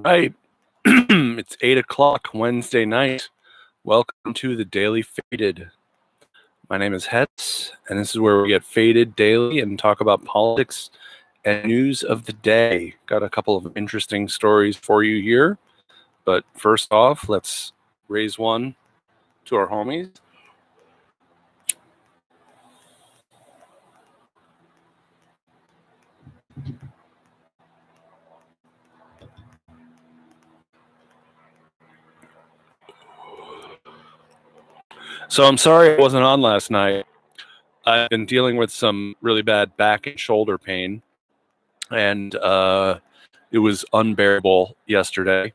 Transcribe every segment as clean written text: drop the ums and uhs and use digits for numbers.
right. It's 8 o'clock Wednesday night. Welcome to the Daily Faded. My name is Hetz, and this is where we get faded daily and talk about politics and news of the day. Got a couple of interesting stories for you here. But first off, let's raise one to our homies. So I'm sorry I wasn't on last night. I've been dealing with some really bad back and shoulder pain, and it was unbearable yesterday,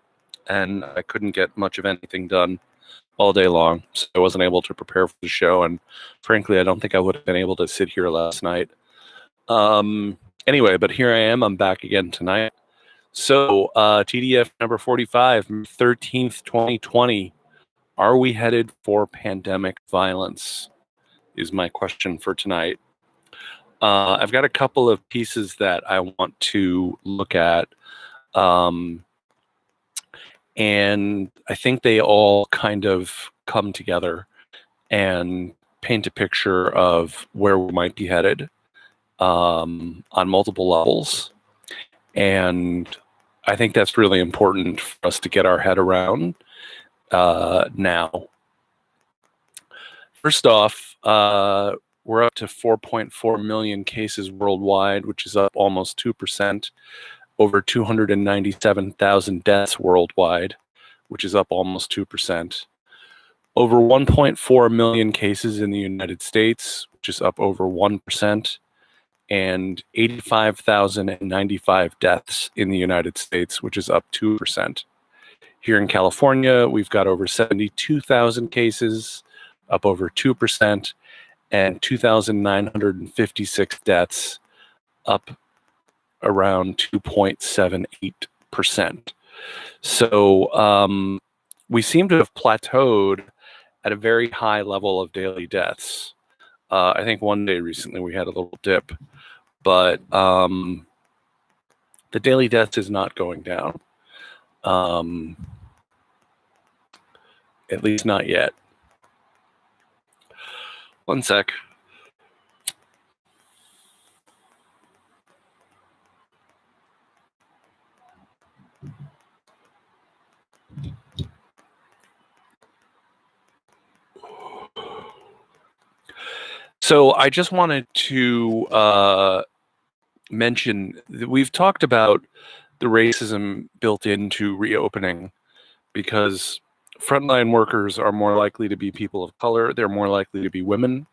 and I couldn't get much of anything done all day long, so I wasn't able to prepare for the show, and frankly, I don't think I would have been able to sit here last night. Anyway, but here I am. I'm back again tonight. So, TDF number 45, 13th, 2020. Are we headed for pandemic violence? Is my question for tonight. I've got a couple of pieces that I want to look at. And I think they all kind of come together and paint a picture of where we might be headed on multiple levels. And I think that's really important for us to get our head around now. First off, we're up to 4.4 million cases worldwide, which is up almost 2%. Over 297,000 deaths worldwide, which is up almost 2%. Over 1.4 million cases in the United States, which is up over 1%. And 85,095 deaths in the United States, which is up 2%. Here in California, we've got over 72,000 cases, up over 2%, and 2,956 deaths, up around 2.78%. So we seem to have plateaued at a very high level of daily deaths. I think one day recently we had a little dip, but the daily deaths is not going down. At least not yet. One sec. So I just wanted to mention that we've talked about the racism built into reopening, because frontline workers are more likely to be people of color. They're more likely to be women.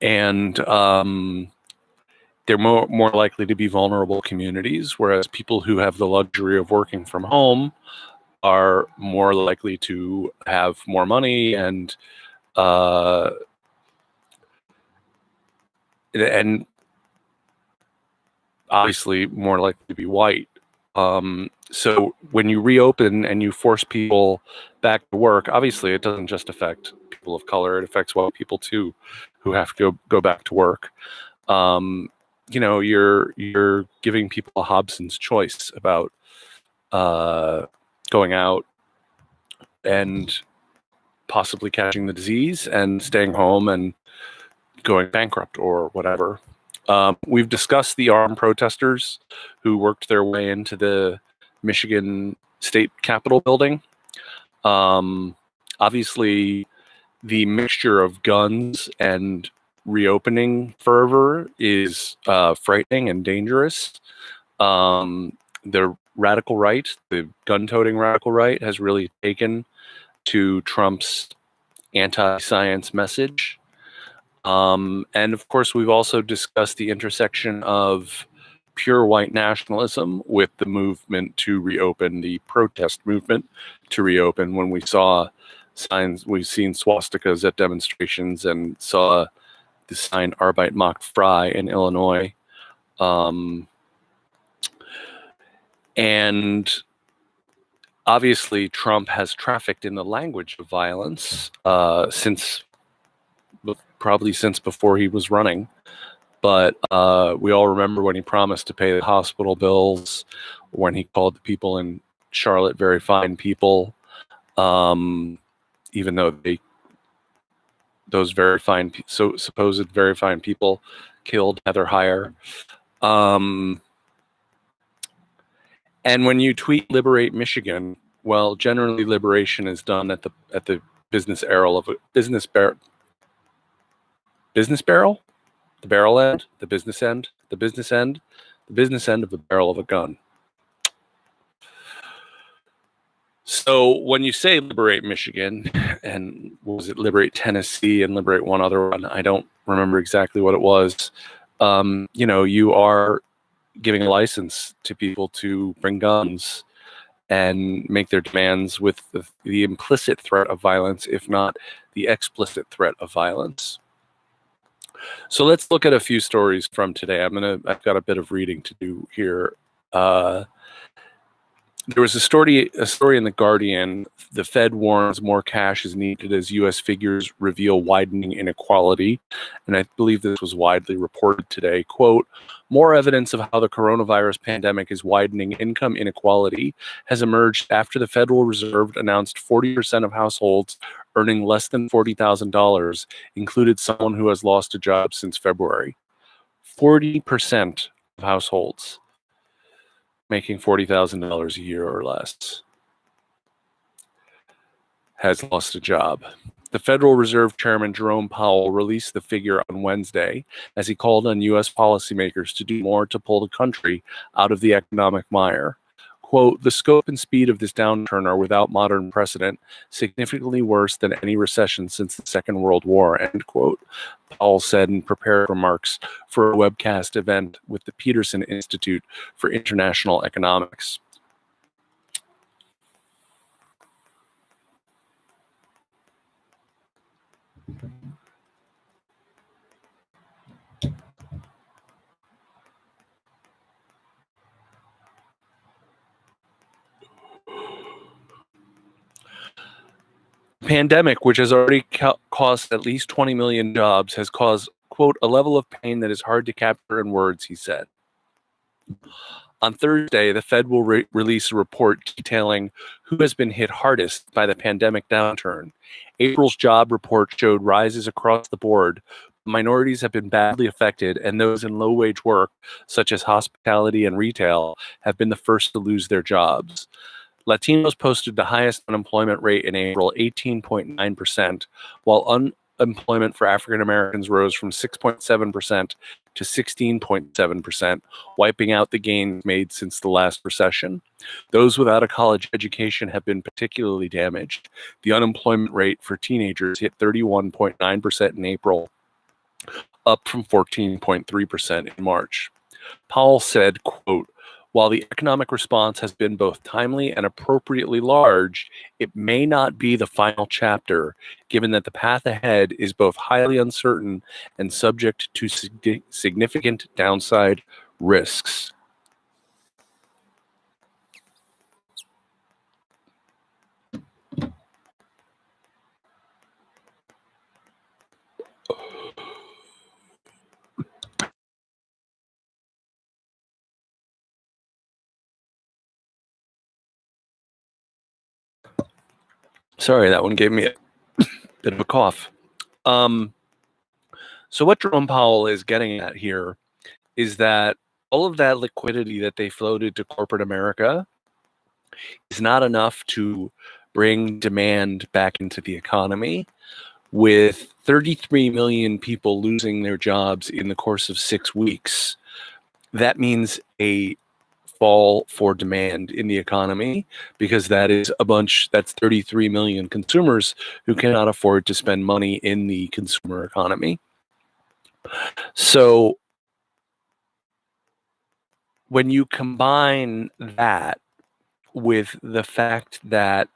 And they're more likely to be vulnerable communities, whereas people who have the luxury of working from home are more likely to have more money and obviously more likely to be white. So when you reopen and you force people back to work, obviously it doesn't just affect people of color, it affects white people too, who have to go back to work. You know, you're giving people a Hobson's choice about going out and possibly catching the disease and staying home and going bankrupt or whatever. We've discussed the armed protesters who worked their way into the Michigan State Capitol building. Obviously, the mixture of guns and reopening fervor is frightening and dangerous. The radical right, the gun-toting radical right, has really taken to Trump's anti-science message. And of course, we've also discussed the intersection of pure white nationalism with the movement to reopen, the protest movement to reopen. When we saw signs, we've seen swastikas at demonstrations and saw the sign Arbeit macht frei in Illinois. And obviously, Trump has trafficked in the language of violence probably since before he was running. But we all remember when he promised to pay the hospital bills, when he called the people in Charlotte very fine people, even though those very fine, supposed very fine people killed Heather Heyer. And when you tweet "Liberate Michigan," well, generally liberation is done at the business barrel of a business barrel, the barrel end, the business end, the business end, the business end of the barrel of a gun. So when you say liberate Michigan, and was it liberate Tennessee and liberate one other one? I don't remember exactly what it was. You are giving a license to people to bring guns and make their demands with the implicit threat of violence, if not the explicit threat of violence. So let's look at a few stories from today. I've got a bit of reading to do here. There was a story in The Guardian. The Fed warns more cash is needed as U.S. figures reveal widening inequality. And I believe this was widely reported today. Quote, more evidence of how the coronavirus pandemic is widening income inequality has emerged after the Federal Reserve announced 40% of households earning less than $40,000 included someone who has lost a job since February. 40% of households making $40,000 a year or less has lost a job. The Federal Reserve Chairman Jerome Powell released the figure on Wednesday as he called on U.S. policymakers to do more to pull the country out of the economic mire. Quote, the scope and speed of this downturn are without modern precedent, significantly worse than any recession since the Second World War, end quote, Powell said in prepared remarks for a webcast event with the Peterson Institute for International Economics. Pandemic, which has already cost at least 20 million jobs, has caused, quote, a level of pain that is hard to capture in words, he said. On Thursday, the Fed will release a report detailing who has been hit hardest by the pandemic downturn. April's job report showed rises across the board. Minorities have been badly affected, and those in low-wage work, such as hospitality and retail, have been the first to lose their jobs. Latinos posted the highest unemployment rate in April, 18.9%, while unemployment for African Americans rose from 6.7% to 16.7%, wiping out the gains made since the last recession. Those without a college education have been particularly damaged. The unemployment rate for teenagers hit 31.9% in April, up from 14.3% in March. Powell said, quote, while the economic response has been both timely and appropriately large, it may not be the final chapter, given that the path ahead is both highly uncertain and subject to significant downside risks. Sorry, that one gave me a bit of a cough. So what Jerome Powell is getting at here is that all of that liquidity that they floated to corporate America is not enough to bring demand back into the economy. With 33 million people losing their jobs in the course of 6 weeks, that means a fall for demand in the economy, because that's 33 million consumers who cannot afford to spend money in the consumer economy. So when you combine that with the fact that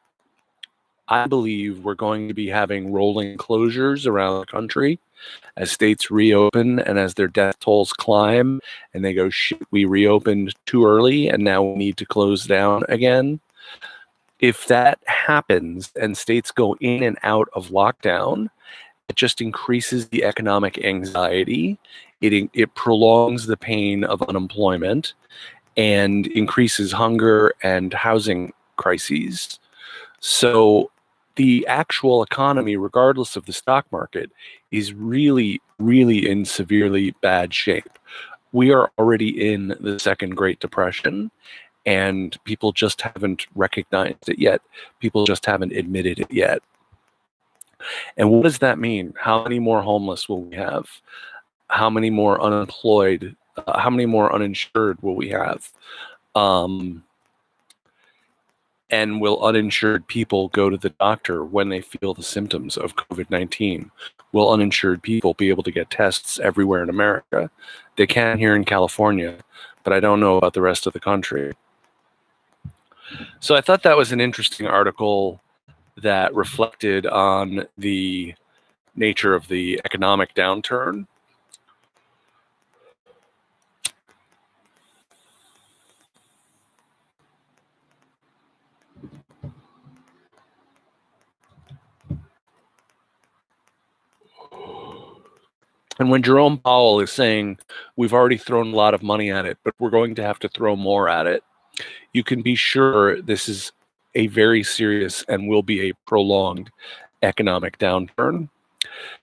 I believe we're going to be having rolling closures around the country as states reopen and as their death tolls climb and they go, shit, we reopened too early and now we need to close down again. If that happens and states go in and out of lockdown, It just increases the economic anxiety. It prolongs the pain of unemployment and increases hunger and housing crises. So the actual economy, regardless of the stock market, is really, really in severely bad shape. We are already in the second Great Depression, and people just haven't recognized it yet. People just haven't admitted it yet. And what does that mean? How many more homeless will we have? How many more unemployed? How many more uninsured will we have? And will uninsured people go to the doctor when they feel the symptoms of COVID-19? Will uninsured people be able to get tests everywhere in America? They can here in California, but I don't know about the rest of the country. So I thought that was an interesting article that reflected on the nature of the economic downturn. And when Jerome Powell is saying we've already thrown a lot of money at it, but we're going to have to throw more at it, you can be sure this is a very serious and will be a prolonged economic downturn.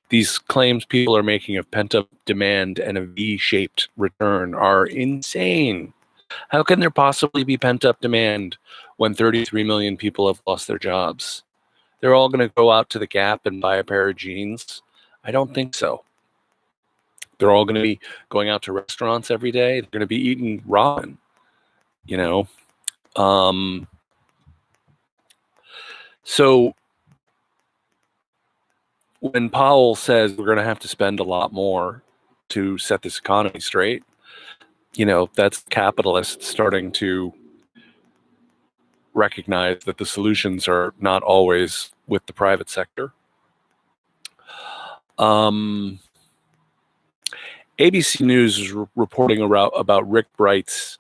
These claims people are making of pent-up demand and a V-shaped return are insane. How can there possibly be pent-up demand when 33 million people have lost their jobs? They're all going to go out to the Gap and buy a pair of jeans? I don't think so. They're all going to be going out to restaurants every day. They're going to be eating ramen, you know. So when Powell says we're going to have to spend a lot more to set this economy straight, you know, that's capitalists starting to recognize that the solutions are not always with the private sector. ABC News is reporting about Rick Bright's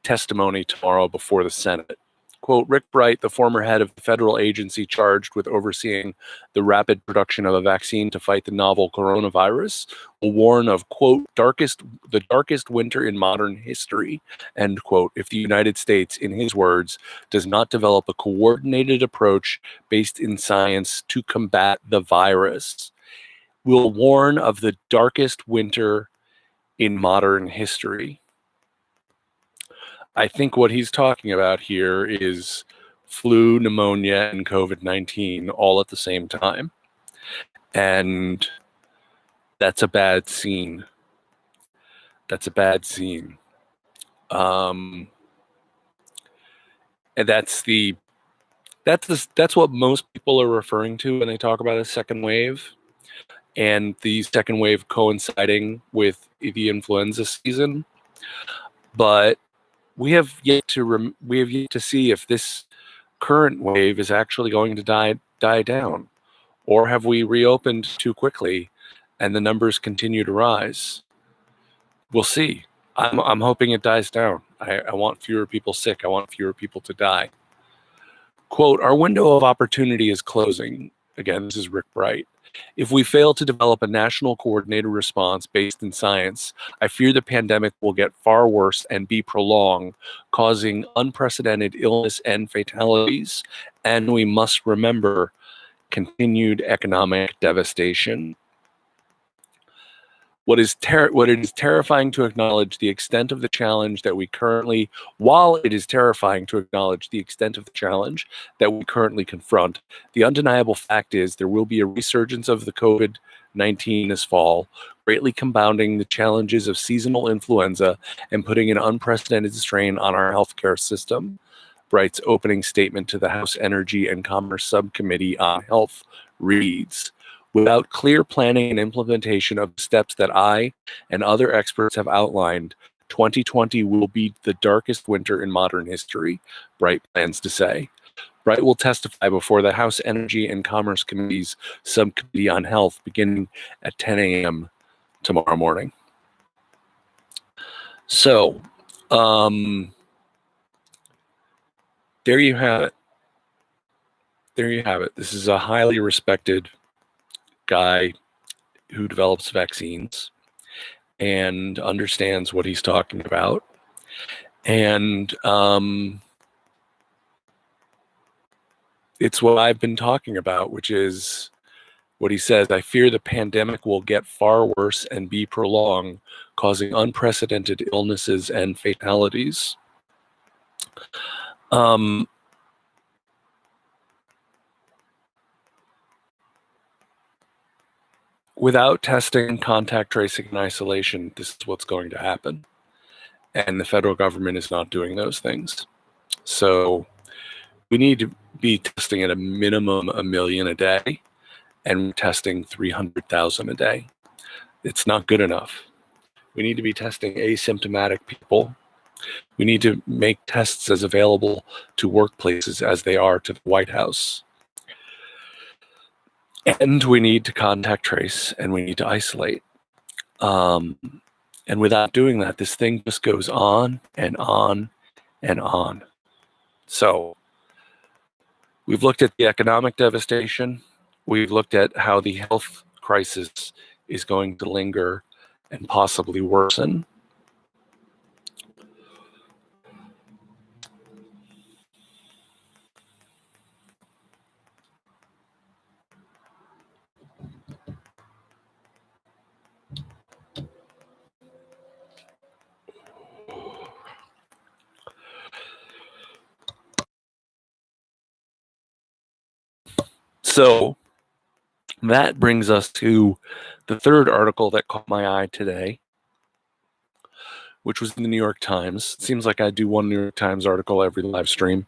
testimony tomorrow before the Senate. Quote, Rick Bright, the former head of the federal agency charged with overseeing the rapid production of a vaccine to fight the novel coronavirus, will warn of, quote, the darkest winter in modern history, end quote, if the United States, in his words, does not develop a coordinated approach based in science to combat the virus. Will warn of the darkest winter in modern history. I think what he's talking about here is flu, pneumonia, and COVID-19 all at the same time. And that's a bad scene. That's a bad scene. And that's what most people are referring to when they talk about a second wave. And the second wave coinciding with the influenza season. But we have yet to see if this current wave is actually going to die down, or have we reopened too quickly and the numbers continue to rise? We'll see. I'm hoping it dies down. I want fewer people sick. I want fewer people to die. Quote, our window of opportunity is closing. Again, this is Rick Bright. If we fail to develop a national coordinated response based in science, I fear the pandemic will get far worse and be prolonged, causing unprecedented illness and fatalities. And we must remember continued economic devastation. What it is terrifying to acknowledge the extent of the challenge that we currently, while it is terrifying to acknowledge the extent of the challenge that we currently confront, the undeniable fact is there will be a resurgence of the COVID-19 this fall, greatly compounding the challenges of seasonal influenza and putting an unprecedented strain on our healthcare system. Bright's opening statement to the House Energy and Commerce Subcommittee on Health reads, without clear planning and implementation of the steps that I and other experts have outlined, 2020 will be the darkest winter in modern history, Bright plans to say. Bright will testify before the House Energy and Commerce Committee's Subcommittee on Health beginning at 10 a.m. tomorrow morning. So, there you have it. There you have it. This is a highly respected guy who develops vaccines and understands what he's talking about. And it's what I've been talking about, which is what he says: I fear the pandemic will get far worse and be prolonged, causing unprecedented illnesses and fatalities. Without testing, contact tracing, and isolation, this is what's going to happen. And the federal government is not doing those things. So we need to be testing at a minimum 1 million a day, and we're testing 300,000 a day. It's not good enough. We need to be testing asymptomatic people. We need to make tests as available to workplaces as they are to the White House. And we need to contact trace, and we need to isolate. And without doing that, this thing just goes on and on and on. So we've looked at the economic devastation. We've looked at how the health crisis is going to linger and possibly worsen. So that brings us to the third article that caught my eye today, which was in the New York Times. It seems like I do one New York Times article every live stream.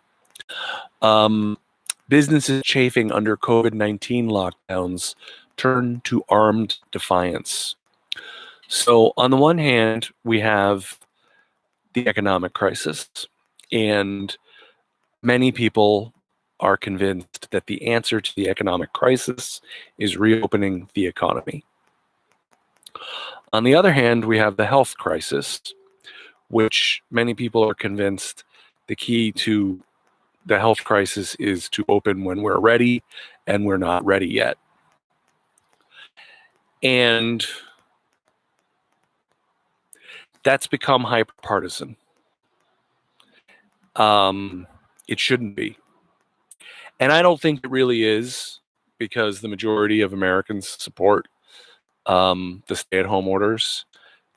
Businesses chafing under COVID-19 lockdowns turn to armed defiance. So on the one hand, we have the economic crisis, and many people are convinced that the answer to the economic crisis is reopening the economy. On the other hand, we have the health crisis, which many people are convinced the key to the health crisis is to open when we're ready, and we're not ready yet. And that's become hyper-partisan. It shouldn't be. And I don't think it really is, because the majority of Americans support the stay-at-home orders.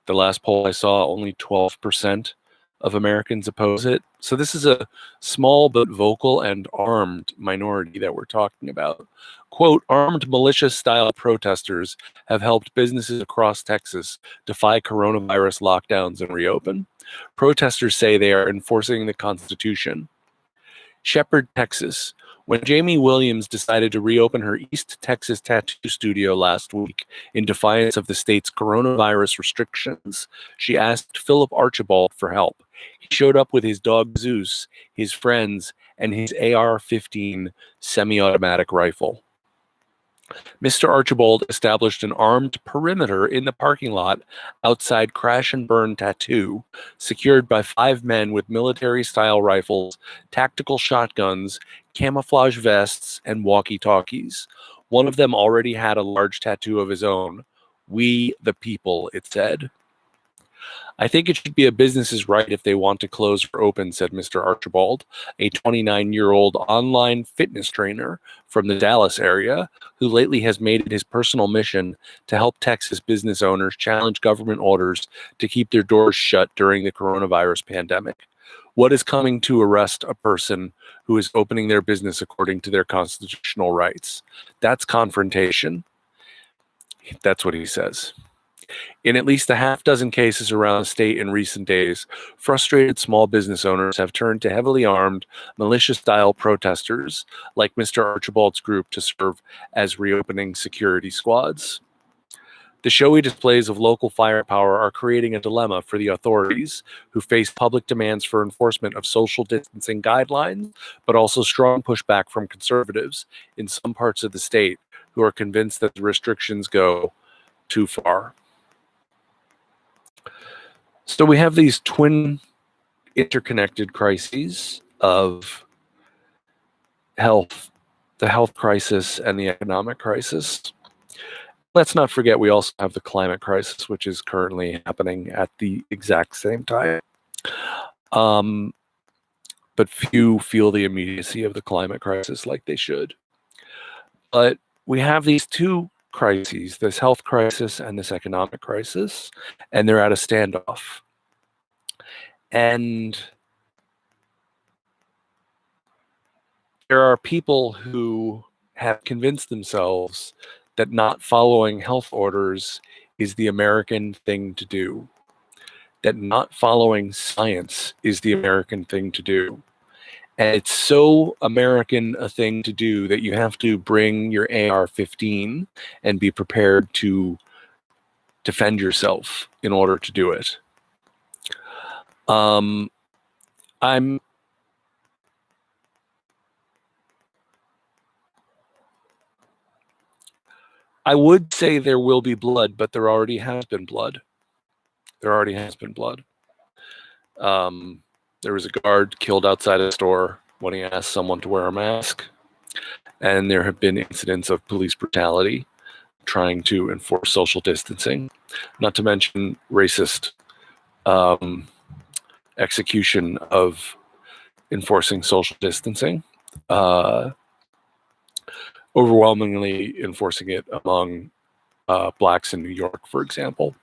The last poll I saw, only 12% of Americans oppose it. So this is a small but vocal and armed minority that we're talking about. Quote, armed militia-style protesters have helped businesses across Texas defy coronavirus lockdowns and reopen. Protesters say they are enforcing the Constitution. Shepherd, Texas. When Jamie Williams decided to reopen her East Texas tattoo studio last week in defiance of the state's coronavirus restrictions, she asked Philip Archibald for help. He showed up with his dog Zeus, his friends, and his AR-15 semi-automatic rifle. Mr. Archibald established an armed perimeter in the parking lot outside Crash and Burn Tattoo, secured by 5 men with military-style rifles, tactical shotguns, camouflage vests, and walkie-talkies. One of them already had a large tattoo of his own. "We the people," it said. "I think it should be a business's right if they want to close or open," said Mr. Archibald, a 29-year-old online fitness trainer from the Dallas area, who lately has made it his personal mission to help Texas business owners challenge government orders to keep their doors shut during the coronavirus pandemic. What is coming to arrest a person who is opening their business according to their constitutional rights? That's confrontation. That's what he says. In at least a half dozen cases around the state in recent days, frustrated small business owners have turned to heavily armed, militia-style protesters like Mr. Archibald's group to serve as reopening security squads. The showy displays of local firepower are creating a dilemma for the authorities, who face public demands for enforcement of social distancing guidelines, but also strong pushback from conservatives in some parts of the state who are convinced that the restrictions go too far. So we have these twin interconnected crises of health, the health crisis and the economic crisis. let's not forget we also have the climate crisis, which is currently happening at the exact same time. But few feel the immediacy of the climate crisis like they should. But we have these two crises, this health crisis and this economic crisis, and they're at a standoff. And there are people who have convinced themselves that not following health orders is the American thing to do, that not following science is the American thing to do. And it's so American a thing to do that you have to bring your AR-15 and be prepared to defend yourself in order to do it. I would say there will be blood, but there already has been blood. There already has been blood. There was a guard killed outside a store when he asked someone to wear a mask. And there have been incidents of police brutality trying to enforce social distancing, not to mention racist execution of enforcing social distancing, overwhelmingly enforcing it among blacks in New York, for example.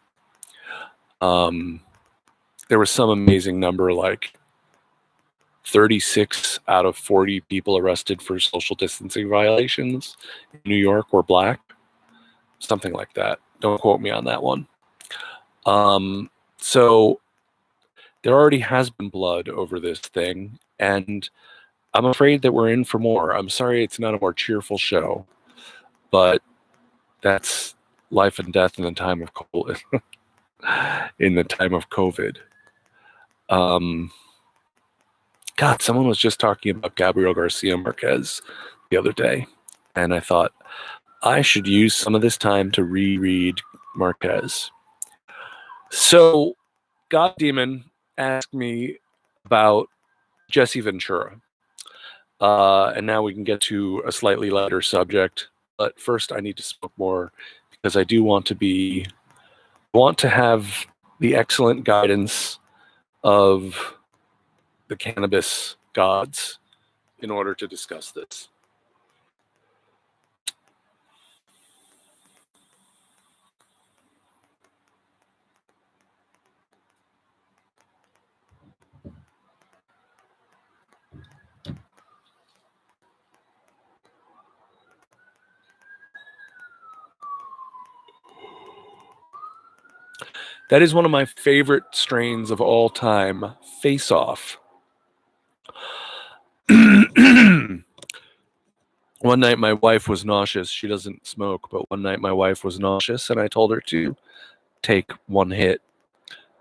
There was some amazing number, like 36 out of 40 people arrested for social distancing violations in New York were black. Something like that. Don't quote me on that one. So there already has been blood over this thing, and I'm afraid that we're in for more. I'm sorry it's not a more cheerful show, but that's life and death in the time of COVID. In the time of COVID. God, someone was just talking about Gabriel Garcia Marquez the other day, and I thought I should use some of this time to reread Marquez. So, God Demon asked me about Jesse Ventura, and now we can get to a slightly lighter subject. But first, I need to smoke more because I do want to have the excellent guidance of the cannabis gods in order to discuss this. That is one of my favorite strains of all time, Face Off. One night my wife was nauseous. She doesn't smoke, but one night my wife was nauseous, and I told her to take one hit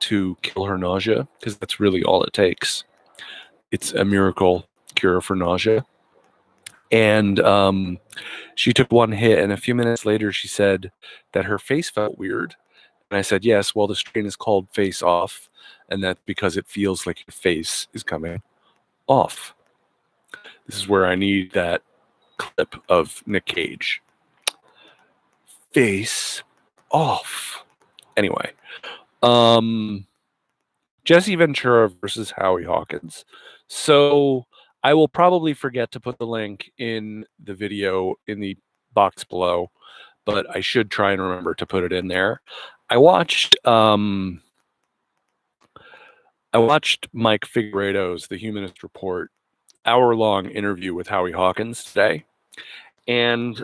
to kill her nausea, because that's really all it takes. It's a miracle cure for nausea. And she took one hit, and a few minutes later she said that her face felt weird. And I said, yes, well, the strain is called Face Off, and that's because it feels like your face is coming off. This is where I need that clip of Nick Cage. Face off. Anyway, Jesse Ventura versus Howie Hawkins. So I will probably forget to put the link in the video in the box below, but I should try and remember to put it in there. I watched Mike Figueredo's The Humanist Report hour-long interview with Howie Hawkins today. And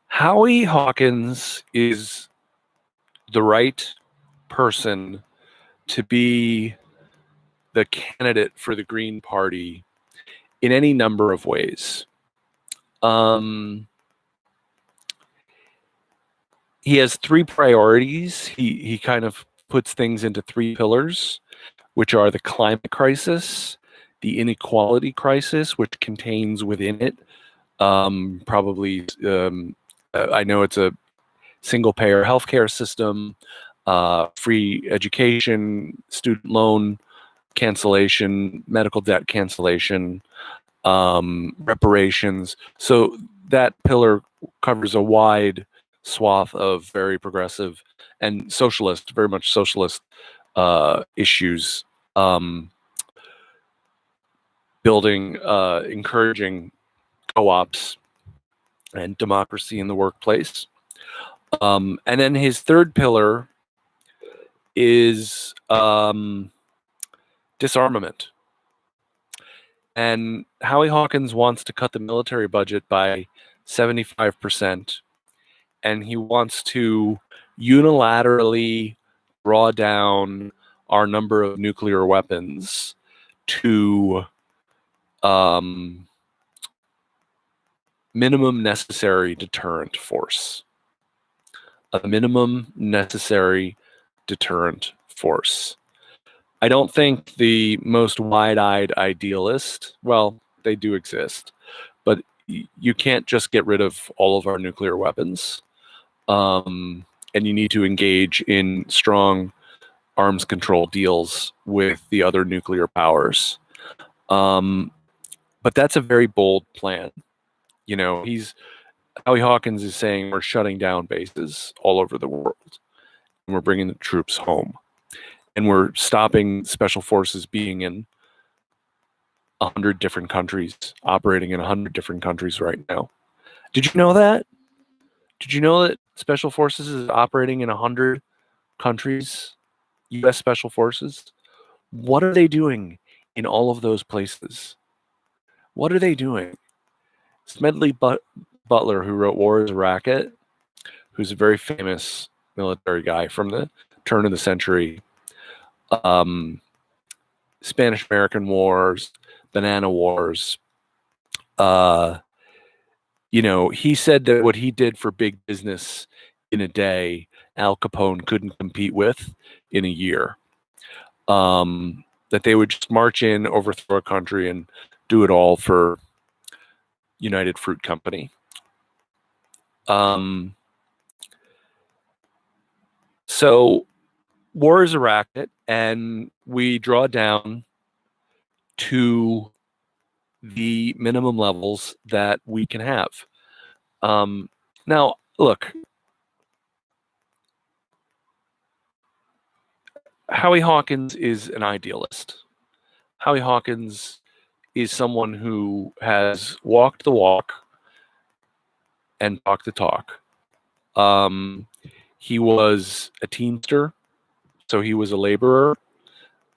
Howie Hawkins is the right person to be the candidate for the Green Party in any number of ways. He has three priorities. He kind of puts things into three pillars, which are the climate crisis, the inequality crisis, which contains within it probably, I know it's a single-payer healthcare system, free education, student loan cancellation, medical debt cancellation, reparations. So that pillar covers a wide swath of very progressive and socialist, very much socialist issues, building, encouraging co-ops and democracy in the workplace. And then his third pillar is disarmament. And Howie Hawkins wants to cut the military budget by 75%, and he wants to unilaterally draw down our number of nuclear weapons to minimum necessary deterrent force. A minimum necessary deterrent force. I don't think the most wide-eyed idealist, well, they do exist, but you can't just get rid of all of our nuclear weapons. And you need to engage in strong arms control deals with the other nuclear powers. But that's a very bold plan. You know, Howie Hawkins is saying we're shutting down bases all over the world, and we're bringing the troops home. And we're stopping special forces being in 100 different countries, operating in 100 different countries right now. Did you know that? Did you know that special forces is operating in 100 countries, U.S. special forces? What are they doing in all of those places? What are they doing? Smedley Butler, who wrote War is a Racket, who's a very famous military guy from the turn of the century, Spanish-American Wars, Banana Wars. You know, he said that what he did for big business in a day, Al Capone couldn't compete with in a year. That they would just march in, overthrow a country, and do it all for United Fruit Company. So war is a racket, and we draw down to the minimum levels that we can have. Now, look, Howie Hawkins is an idealist. Howie Hawkins is someone who has walked the walk and talked the talk. He was a Teamster, so he was a laborer.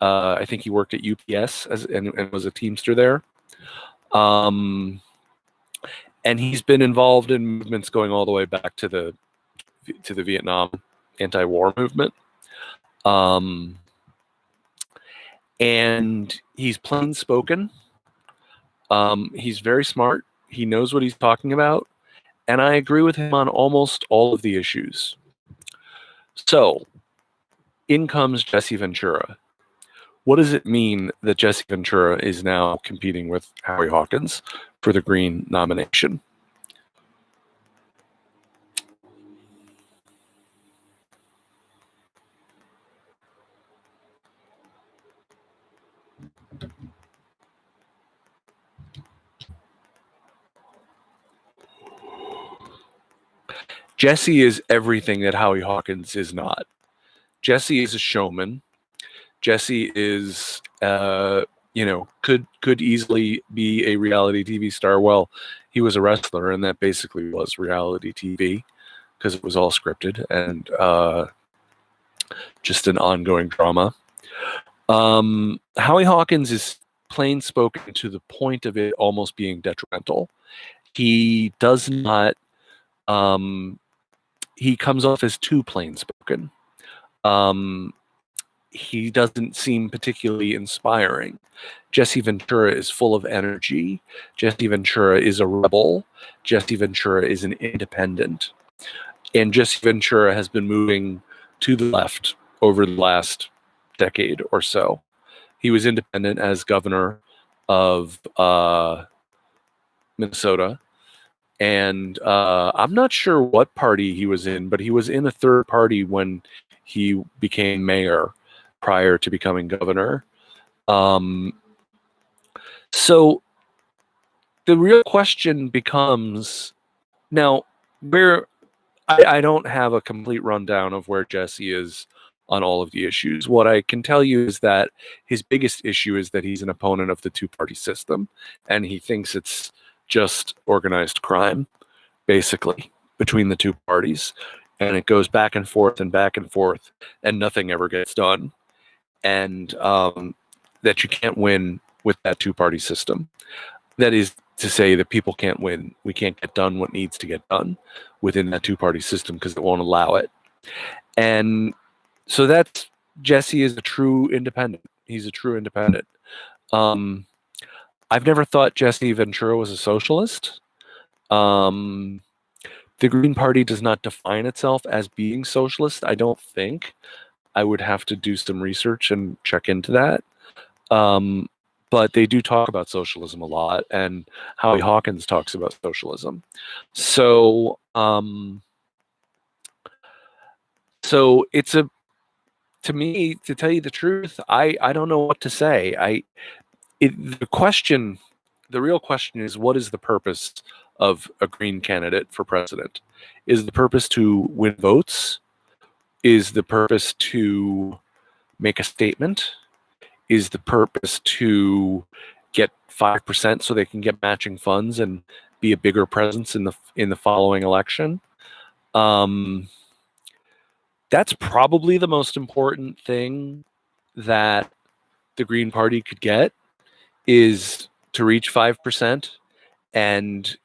I think he worked at UPS and was a Teamster there. And he's been involved in movements going all the way back to the Vietnam anti-war movement. And he's plain spoken. He's very smart. He knows what he's talking about. And I agree with him on almost all of the issues. So, in comes Jesse Ventura. What does it mean that Jesse Ventura is now competing with Howie Hawkins for the Green nomination? Jesse is everything that Howie Hawkins is not. Jesse is a showman. Jesse is, could easily be a reality TV star. Well, he was a wrestler, and that basically was reality TV because it was all scripted and just an ongoing drama. Howie Hawkins is plain spoken to the point of it almost being detrimental. He does not. He comes off as too plain spoken. He doesn't seem particularly inspiring. Jesse Ventura is full of energy. Jesse Ventura is a rebel. Jesse Ventura is an independent. And Jesse Ventura has been moving to the left over the last decade or so. He was independent as governor of Minnesota. And I'm not sure what party he was in, but he was in a third party when he became mayor prior to becoming governor. So the real question becomes, Now, I don't have a complete rundown of where Jesse is on all of the issues. What I can tell you is that his biggest issue is that he's an opponent of the two-party system, and he thinks it's just organized crime, basically, between the two parties. And it goes back and forth and back and forth, and nothing ever gets done. And that you can't win with that two-party system. That is to say that people can't win. We can't get done what needs to get done within that two-party system because it won't allow it. And so that's Jesse is a true independent. He's a true independent. I've never thought Jesse Ventura was a socialist. The Green Party does not define itself as being socialist, I don't think. I would have to do some research and check into that. But they do talk about socialism a lot, and Howie Hawkins talks about socialism. So it's to me, to tell you the truth, I don't know what to say. The real question is, what is the purpose of a Green candidate for president? Is the purpose to win votes? Is the purpose to make a statement? Is the purpose to get 5% so they can get matching funds and be a bigger presence in the following election? That's probably the most important thing that the Green Party could get, is to reach 5% and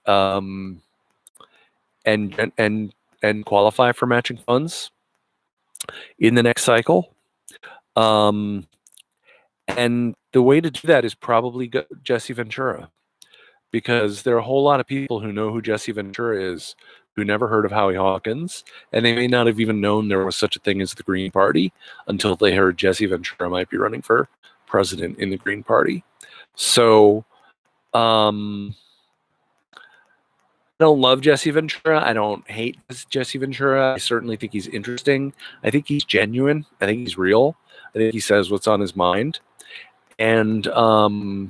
qualify for matching funds in the next cycle. And the way to do that is probably Jesse Ventura, because there are a whole lot of people who know who Jesse Ventura is who never heard of Howie Hawkins, and they may not have even known there was such a thing as the Green Party until they heard Jesse Ventura might be running for president in the Green Party. So I don't love Jesse Ventura. I don't hate Jesse Ventura. I certainly think he's interesting. I think he's genuine. I think he's real. I think he says what's on his mind. And, I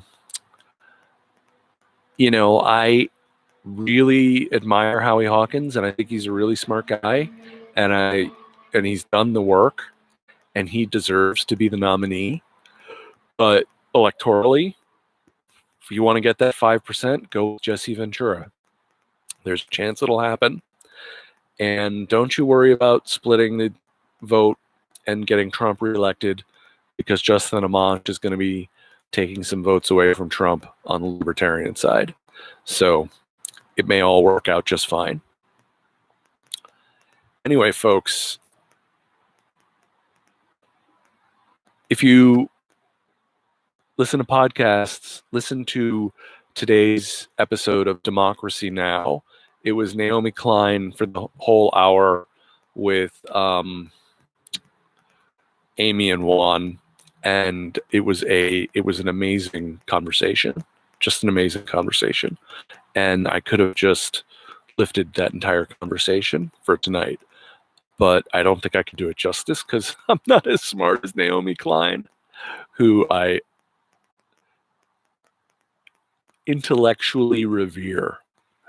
really admire Howie Hawkins, and I think he's a really smart guy, and he's done the work, and he deserves to be the nominee. But electorally, if you want to get that 5%, go with Jesse Ventura. There's a chance it'll happen. And don't you worry about splitting the vote and getting Trump reelected, because Justin Amash is going to be taking some votes away from Trump on the libertarian side. So it may all work out just fine. Anyway, folks, if you listen to podcasts, listen to today's episode of Democracy Now! It was Naomi Klein for the whole hour with Amy and Juan. And it was an amazing conversation, just an amazing conversation. And I could have just lifted that entire conversation for tonight, but I don't think I can do it justice because I'm not as smart as Naomi Klein, who I intellectually revere.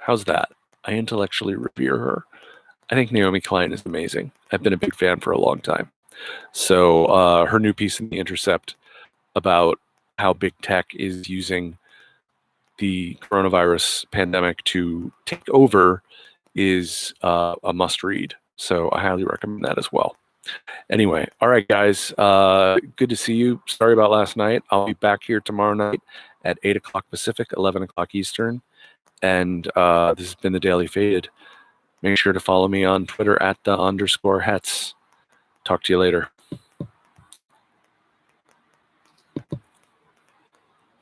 How's that? I intellectually revere her. I think Naomi Klein is amazing. I've been a big fan for a long time. So her new piece in The Intercept about how big tech is using the coronavirus pandemic to take over is a must read. So I highly recommend that as well. Anyway, all right, guys. Good to see you. Sorry about last night. I'll be back here tomorrow night at 8 o'clock Pacific, 11 o'clock Eastern. And this has been the Daily Faded. Make sure to follow me on Twitter at @the_Hetz. Talk to you later.